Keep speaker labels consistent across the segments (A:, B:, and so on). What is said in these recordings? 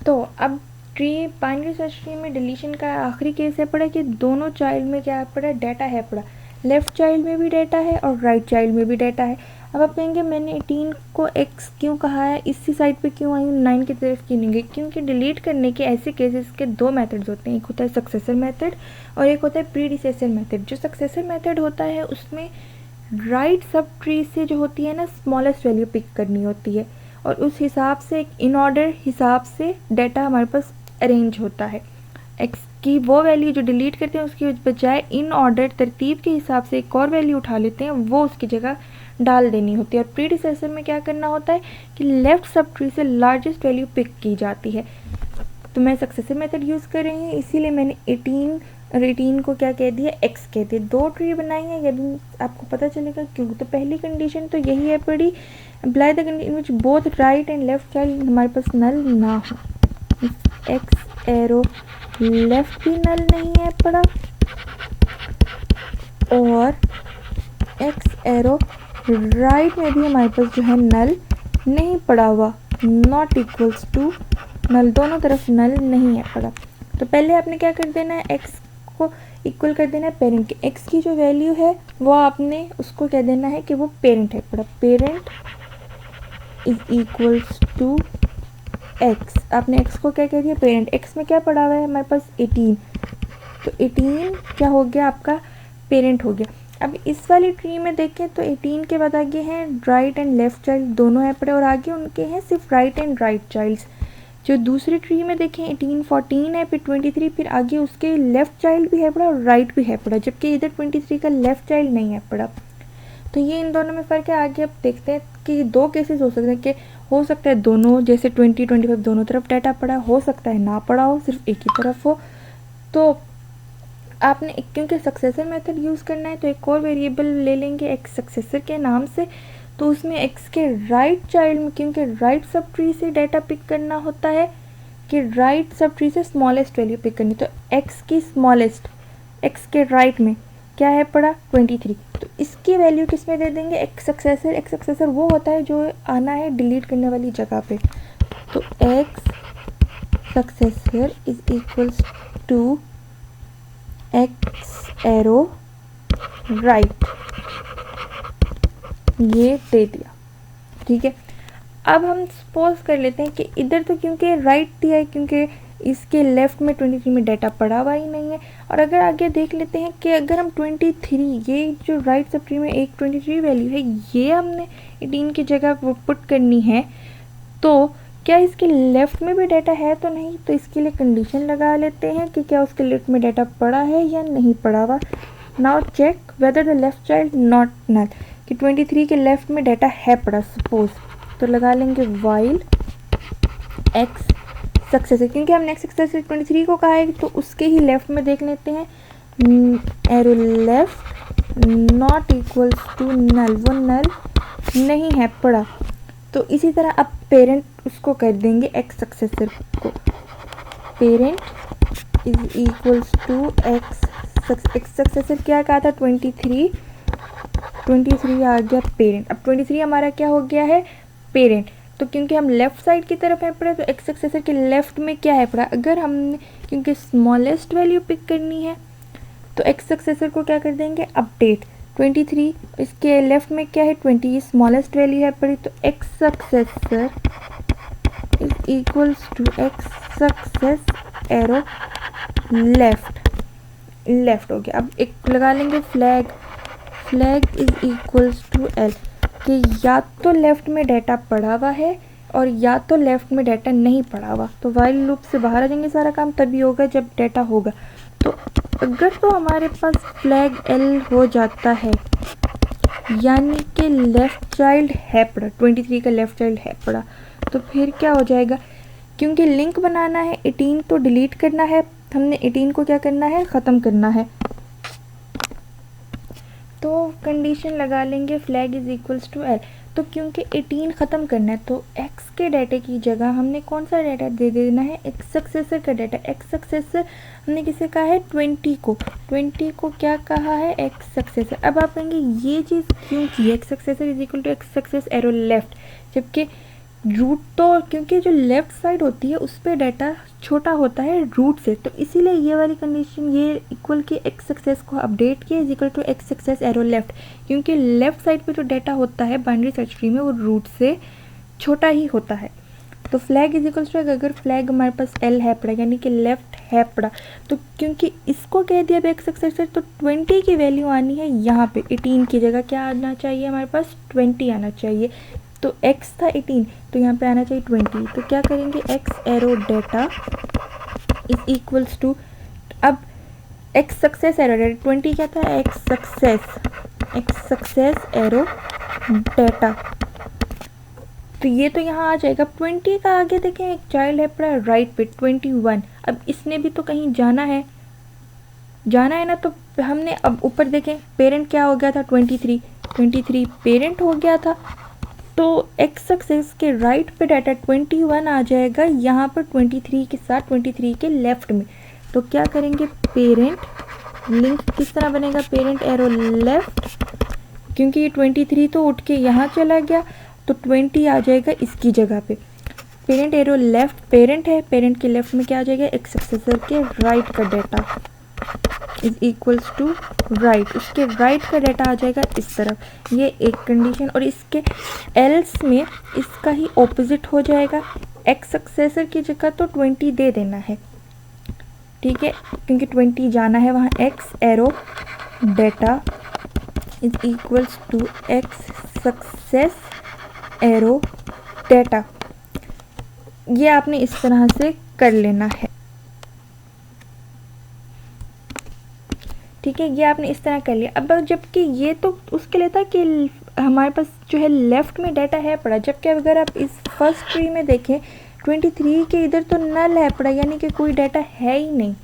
A: तो अब tree binary search tree में डिलीशन का आखिरी केस है पड़ा कि दोनों चाइल्ड में क्या है पड़ा, डाटा है पड़ा, लेफ़्ट चाइल्ड में भी डाटा है और राइट चाइल्ड में भी डाटा है। अब आप कहेंगे मैंने 18 को x क्यों कहा है, इसी साइड पे क्यों आई हूँ, 9 की तरफ क्यों नहीं गई, क्योंकि डिलीट करने के ऐसे केसेस के दो मेथड्स होते हैं, एक होता है सक्सेसर मेथड और एक होता है प्रीडिसेसर मेथड। जो सक्सेसर मेथड होता है उसमें राइट सब ट्री से जो होती है ना स्मॉलेस्ट वैल्यू पिक करनी होती है और उस हिसाब से एक इन ऑर्डर हिसाब से डाटा हमारे पास अरेंज होता है। एक्स की वो वैल्यू जो डिलीट करते हैं उसकी बजाय इन ऑर्डर तरतीब के हिसाब से एक और वैल्यू उठा लेते हैं, वो उसकी जगह डाल देनी होती है। और प्रीडिसेसर में क्या करना होता है कि लेफ़्ट सब ट्री से लार्जेस्ट वैल्यू पिक की जाती है। तो मैं सक्सेसर मेथड यूज़ कर रही हूँ, इसीलिए मैंने 18 और 18 को क्या कह दिया, x कह दिया। दो ट्री बनाई है, यदि आपको पता चलेगा क्यों। तो पहली कंडीशन तो यही है पड़ी, apply the condition which both right and left child हमारे पास नल ना हो। एक्स एरो लेफ्ट भी नल नहीं है पड़ा और एक्स एरो राइट में भी हमारे पास जो है नल नहीं पड़ा हुआ, नॉट इक्वल्स टू नल, दोनों तरफ नल नहीं है पड़ा। तो पहले आपने क्या कर देना है, x को इक्वल कर देना है पेरेंट के। x की जो वैल्यू है वो आपने उसको कह देना है कि वो पेरेंट है पड़ा, parent is equals to x। आपने x को क्या कह दिया, पेरेंट। x में क्या पड़ा हुआ है हमारे पास 18, तो 18 क्या हो गया आपका, पेरेंट हो गया। अब इस वाली ट्री में देखें तो 18 के बाद आगे हैं राइट एंड लेफ्ट चाइल्ड दोनों है पड़े और आगे उनके हैं सिर्फ राइट एंड राइट चाइल्ड्स। जो दूसरी ट्री में देखें 18 14 है, फिर 23, फिर आगे उसके लेफ़्ट चाइल्ड भी है पड़ा और राइट भी है पड़ा, जबकि इधर 23 का लेफ़्ट चाइल्ड नहीं है पड़ा। तो ये इन दोनों में फ़र्क है। आगे अब देखते हैं कि दो केसेस हो सकते हैं कि हो सकता है दोनों जैसे 20 25 दोनों तरफ डाटा पड़ा, हो सकता है ना पड़ा हो, सिर्फ एक ही तरफ हो। तो आपने क्योंकि सक्सेसर मेथड यूज़ करना है तो एक और वेरिएबल ले लेंगे एक्स सक्सेसर के नाम से। तो उसमें एक्स के राइट चाइल्ड में, क्योंकि राइट सब ट्री से डाटा पिक करना होता है कि राइट सब ट्री से स्मॉलेस्ट वैल्यू पिक करनी, तो एक्स की स्मॉलेस्ट एक्स के राइट में क्या है पड़ा 23, तो इसकी वैल्यू किस में दे देंगे, एक्स सक्सेसर। एक्स सक्सेसर वो होता है जो आना है डिलीट करने वाली जगह पे। तो x successor is equals to x arrow right, ये दे दिया, ठीक है। अब हम सपोज कर लेते हैं कि इधर तो क्योंकि राइट दिया है, क्योंकि इसके लेफ़्ट में 23 में डाटा पड़ा हुआ ही नहीं है। और अगर आगे देख लेते हैं कि अगर हम 23, ये जो राइट सब ट्री में एक 23 वैल्यू है, ये हमने 18 की जगह पुट करनी है, तो क्या इसके लेफ़्ट में भी डाटा है तो नहीं। तो इसके लिए कंडीशन लगा लेते हैं कि क्या उसके लेफ़्ट में डाटा पड़ा है या नहीं पड़ा हुआ। Now check whether the left child not null, कि 23 के लेफ़्ट में डाटा है पड़ा सपोज, तो लगा लेंगे वाइल एक्स सक्सेसर, क्योंकि हमने एक्स सक्सेसर 23 को कहा है तो उसके ही लेफ़्ट में देख लेते हैं, arrow left not equals to null, वो नल नहीं है पड़ा। तो इसी तरह अब पेरेंट उसको कर देंगे एक्स सक्सेसर को, parent is equals to x successor क्या कहा था 23 आ गया पेरेंट। अब 23 हमारा क्या हो गया है, पेरेंट। तो क्योंकि हम लेफ़्ट साइड की तरफ है पड़ा, तो एक्स सक्सेसर के लेफ़्ट में क्या है पड़ा, अगर हमने क्योंकि स्मॉलेस्ट वैल्यू पिक करनी है तो एक्स सक्सेसर को क्या कर देंगे, अपडेट 23, इसके लेफ़्ट में क्या है 20, स्मॉलेस्ट वैल्यू है पड़ी, तो x successor is equals to x success arrow left हो गया। अब एक लगा लेंगे flag is equals to L, कि या तो लेफ़्ट में डाटा पड़ा हुआ है और या तो लेफ़्ट में डाटा नहीं पड़ा हुआ। तो वाइल लूप से बाहर आ जाएंगे, सारा काम तभी होगा जब डाटा होगा। तो अगर तो हमारे पास फ्लैग एल हो जाता है, यानी कि लेफ़्ट चाइल्ड है पड़ा, 23 का लेफ़्ट चाइल्ड है पड़ा, तो फिर क्या हो जाएगा, क्योंकि लिंक बनाना है 18 तो डिलीट करना है, हमने 18 को क्या करना है, ख़त्म करना है। तो कंडीशन लगा लेंगे flag is equals to L. तो क्योंकि 18 ख़त्म करना है तो एक्स के डाटे की जगह हमने कौन सा डाटा दे देना है, एक्स सक्सेसर का डाटा। एक्स सक्सेसर हमने किसे कहा है 20 को क्या कहा है, एक्स सक्सेसर। अब आप कहेंगे ये चीज़ क्यों की, x successor is equal to x success arrow left, जबकि रूट तो क्योंकि जो लेफ़्ट साइड होती है उस पर डाटा छोटा होता है रूट से, तो इसीलिए ये वाली कंडीशन ये इक्वल की एक्स एक्सेस को अपडेट किया is equal to x access arrow left, क्योंकि लेफ़्ट साइड पे जो डाटा होता है बाइनरी सर्च ट्री में वो रूट से छोटा ही होता है। तो फ्लैग इज इक्वल्स टू अगर फ्लैग हमारे पास एल है पड़ा यानी कि लेफ़्ट है पड़ा, तो क्योंकि इसको कह दिया एक्स एक्सेस तो 20 की वैल्यू आनी है यहाँ पे, 18 की जगह क्या आना चाहिए हमारे पास 20 आना चाहिए। तो x था 18 तो यहाँ पे आना चाहिए 20, तो क्या करेंगे x arrow data is equals to, अब x सक्सेस एरो डाटा 20 क्या था x सक्सेस एरो डाटा, तो ये तो यहाँ आ जाएगा 20 का आगे देखें एक चाइल्ड है पड़ा राइट पे 21, अब इसने भी तो कहीं जाना है ना, तो हमने अब ऊपर देखें पेरेंट क्या हो गया था 23 पेरेंट हो गया था, तो x एक्सेस के राइट पे डाटा 21 आ जाएगा यहाँ पर 23 के साथ 23 के लेफ्ट में। तो क्या करेंगे पेरेंट लिंक किस तरह बनेगा पेरेंट एरो लेफ्ट, क्योंकि ये 23 तो उठ के यहाँ चला गया तो 20 आ जाएगा इसकी जगह पे। पेरेंट एरो लेफ्ट पेरेंट है, पेरेंट के लेफ्ट में क्या आ जाएगा एक्स सक्सेसर के राइट का data is equals to right, उसके राइट का डाटा आ जाएगा इस तरफ, ये एक कंडीशन। और इसके एल्स में इसका ही ऑपोजिट हो जाएगा, एक्स सक्सेसर की जगह तो 20 दे देना है, ठीक है, क्योंकि 20 जाना है वहाँ। X arrow data is equals to x success arrow data, ये आपने इस तरह से कर लेना है, ठीक है, ये आपने इस तरह कर लिया। अब जबकि ये तो उसके लिए था कि हमारे पास जो है लेफ़्ट में डाटा है पड़ा, जबकि अगर आप इस फर्स्ट ट्री में देखें 23 के इधर तो नल है पड़ा यानी कि कोई डाटा है ही नहीं,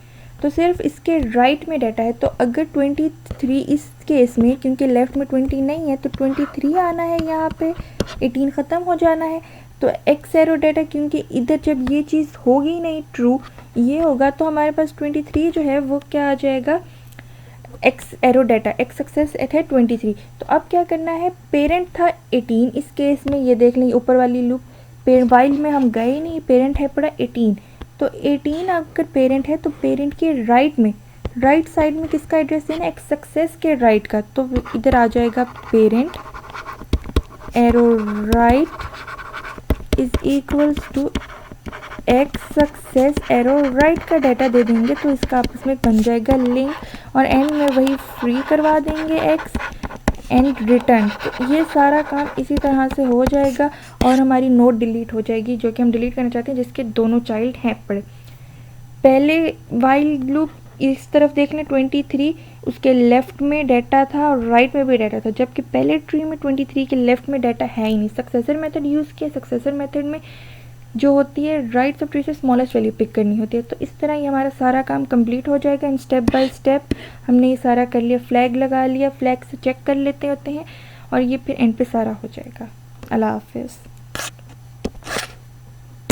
A: तो सिर्फ इसके राइट में डाटा है। तो अगर 23 इस केस में क्योंकि लेफ़्ट में 20 नहीं है तो 23 आना है यहाँ पे, 18 ख़त्म हो जाना है। तो एक्स एरो डाटा क्योंकि इधर जब ये चीज़ होगी नहीं ट्रू ये होगा तो हमारे पास 23 जो है वो क्या आ जाएगा x arrow data x success है 23। तो अब क्या करना है पेरेंट था 18 इस केस में, ये देख लें ऊपर वाली लूप वाइल में हम गए नहीं, पेरेंट है पड़ा 18, तो 18 अगर पेरेंट है तो पेरेंट के राइट में राइट साइड में किसका एड्रेस देना एक्स सक्सेस के राइट का, तो इधर आ जाएगा parent arrow right is equals to x success arrow right का डाटा दे देंगे तो इसका आपस में बन जाएगा लिंक और एंड में वही फ्री करवा देंगे एक्स एंड रिटर्न। तो ये सारा काम इसी तरह से हो जाएगा और हमारी नोट डिलीट हो जाएगी जो कि हम डिलीट करना चाहते हैं जिसके दोनों चाइल्ड हैं पड़े। पहले वाइल लूप इस तरफ देख लें 23 उसके लेफ़्ट में डाटा था और राइट में भी डाटा था, जबकि पहले ट्री में 23 के लेफ़्ट में डाटा है ही नहीं। सक्सेसर मेथड यूज़ किया, सक्सेसर मेथड में जो होती है राइट सब ट्री से स्मॉलेस्ट वैल्यू पिक करनी होती है। तो इस तरह ही हमारा सारा काम कंप्लीट हो जाएगा एंड स्टेप बाय स्टेप हमने ये सारा कर लिया, फ्लैग लगा लिया, फ्लैग से चेक कर लेते होते हैं और ये फिर एंड पे सारा हो जाएगा। अल्लाह हाफिज़।